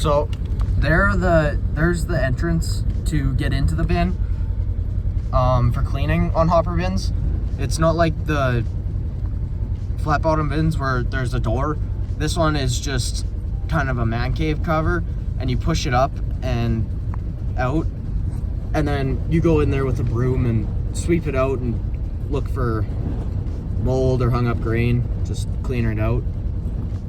So there's the entrance to get into the bin for cleaning on hopper bins. It's not like the flat bottom bins where there's a door. This one is just kind of a man cave cover, and you push it up and out, and then you go in there with a broom and sweep it out and look for mold or hung up grain, just clean it out.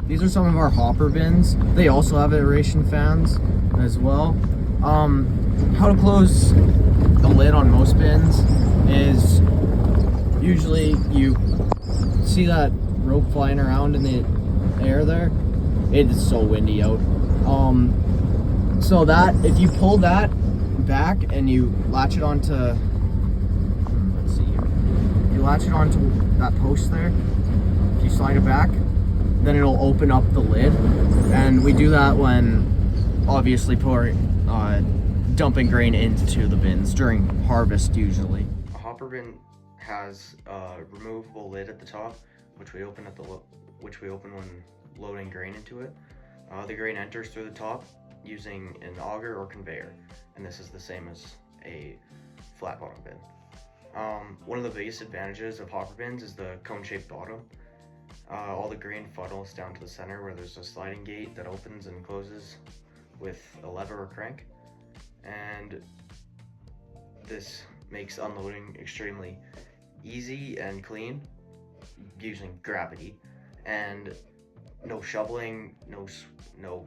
These are some of our hopper bins. They also have aeration fans as well. How to close the lid on most bins is usually you see that rope flying around in the air there. It is so windy out. So that if you pull that back and you latch it onto, let's see here, you latch it onto that post there. If you slide it back, then it'll open up the lid, and we do that when obviously dumping grain into the bins during harvest usually. A hopper bin has a removable lid at the top, which we open when loading grain into it. The grain enters through the top using an auger or conveyor, and this is the same as a flat bottom bin. One of the biggest advantages of hopper bins is the cone-shaped bottom. All the grain funnels down to the center where there's a sliding gate that opens and closes with a lever or crank, and this makes unloading extremely easy and clean using gravity, and no shoveling, no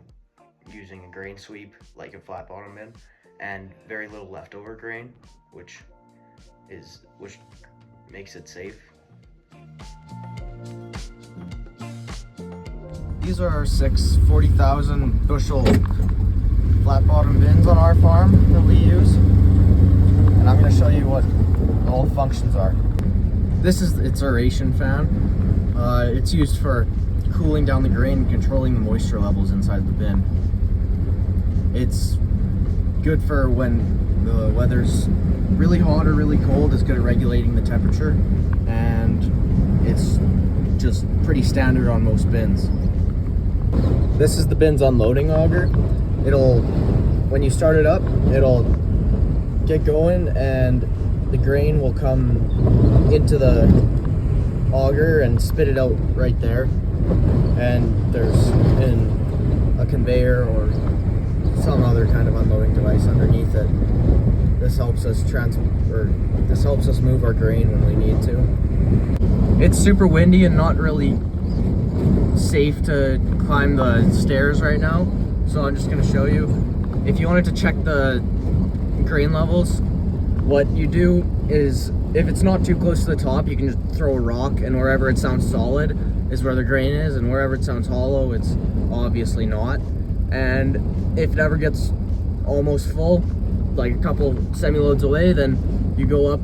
using a grain sweep like a flat bottom bin, and very little leftover grain, which makes it safe. These are our 6 40,000 bushel flat bottom bins on our farm that we use, and I'm going to show you what all the functions are. This is its aeration fan. It's used for cooling down the grain and controlling the moisture levels inside the bin. It's good for when the weather's really hot or really cold. It's good at regulating the temperature, and it's just pretty standard on most bins. This is the bin's unloading auger. When you start it up, it'll get going and the grain will come into the auger and spit it out right there. And there's a conveyor or some other kind of unloading device underneath it. This helps us move our grain when we need to. It's super windy and not really safe to climb the stairs right now, so I'm just going to show you. If you wanted to check the grain levels, what you do is, if it's not too close to the top, you can just throw a rock, and wherever it sounds solid is where the grain is, and wherever it sounds hollow, it's obviously not. And if it ever gets almost full, like a couple semi-loads away, then you go up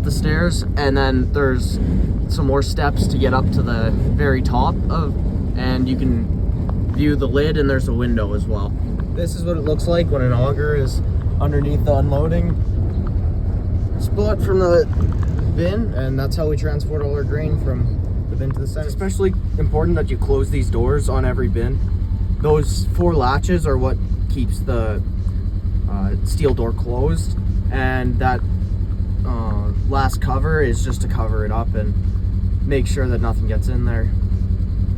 the stairs, and then there's some more steps to get up to the very top and you can view the lid, and there's a window as well. This is what it looks like when an auger is underneath the unloading spot from the bin, and that's how we transport all our grain from the bin to the center. It's especially important that you close these doors on every bin. Those 4 latches are what keeps the steel door closed, and that last cover is just to cover it up and make sure that nothing gets in there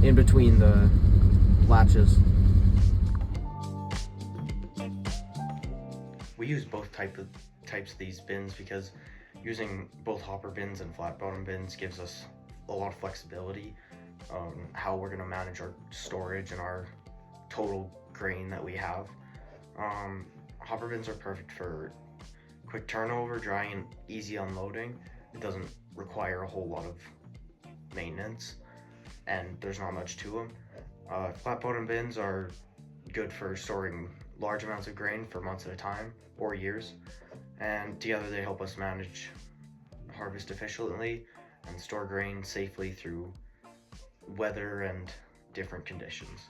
in between the latches. We use both types of these bins because using both hopper bins and flat bottom bins gives us a lot of flexibility on how we're going to manage our storage and our total grain that we have. Hopper bins are perfect for quick turnover, drying, and easy unloading. It doesn't require a whole lot of maintenance, and there's not much to them. Flat bottom bins are good for storing large amounts of grain for months at a time or years, and together they help us manage harvest efficiently and store grain safely through weather and different conditions.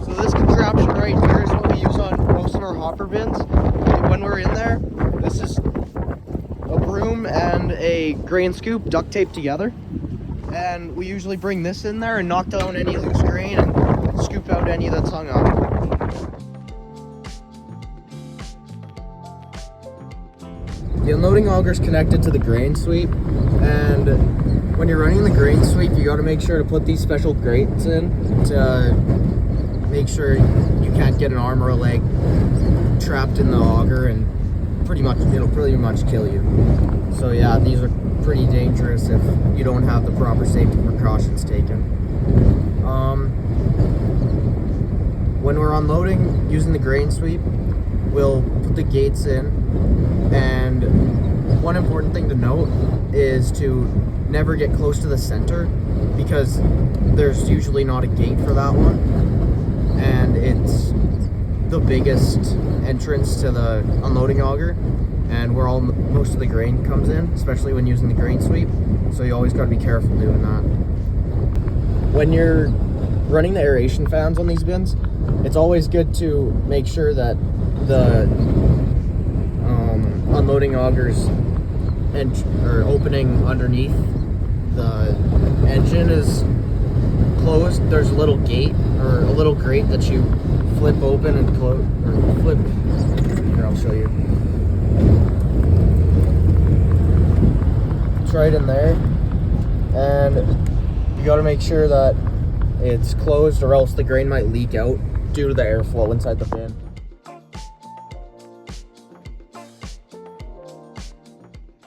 So this contraption right here is what we use on most of our hopper bins. When we're in there, this is a broom and a grain scoop duct taped together. And we usually bring this in there and knock down any loose grain and scoop out any that's hung up. The unloading auger is connected to the grain sweep, and when you're running the grain sweep, you got to make sure to put these special grates in to make sure you can't get an arm or a leg trapped in the auger, and it'll pretty much kill you. So yeah, these are pretty dangerous if you don't have the proper safety precautions taken. When we're unloading using the grain sweep, we'll put the gates in, and one important thing to note is to never get close to the center, because there's usually not a gate for that one, and it's the biggest entrance to the unloading auger and where most of the grain comes in, especially when using the grain sweep. So you always got to be careful doing that. When you're running the aeration fans on these bins, it's always good to make sure that the unloading augers or opening underneath the engine is closed. There's a little gate or a little grate that you flip open and close, or flip. Here, I'll show you. It's right in there, and you got to make sure that it's closed, or else the grain might leak out due to the airflow inside the bin.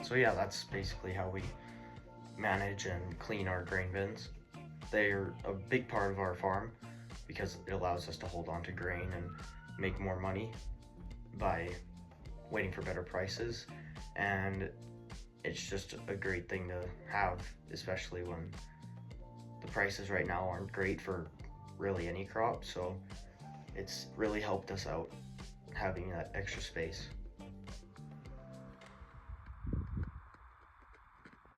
So yeah, that's basically how we manage and clean our grain bins. They're a big part of our farm because it allows us to hold on to grain and make more money by waiting for better prices, and it's just a great thing to have, especially when the prices right now aren't great for really any crop. So it's really helped us out having that extra space.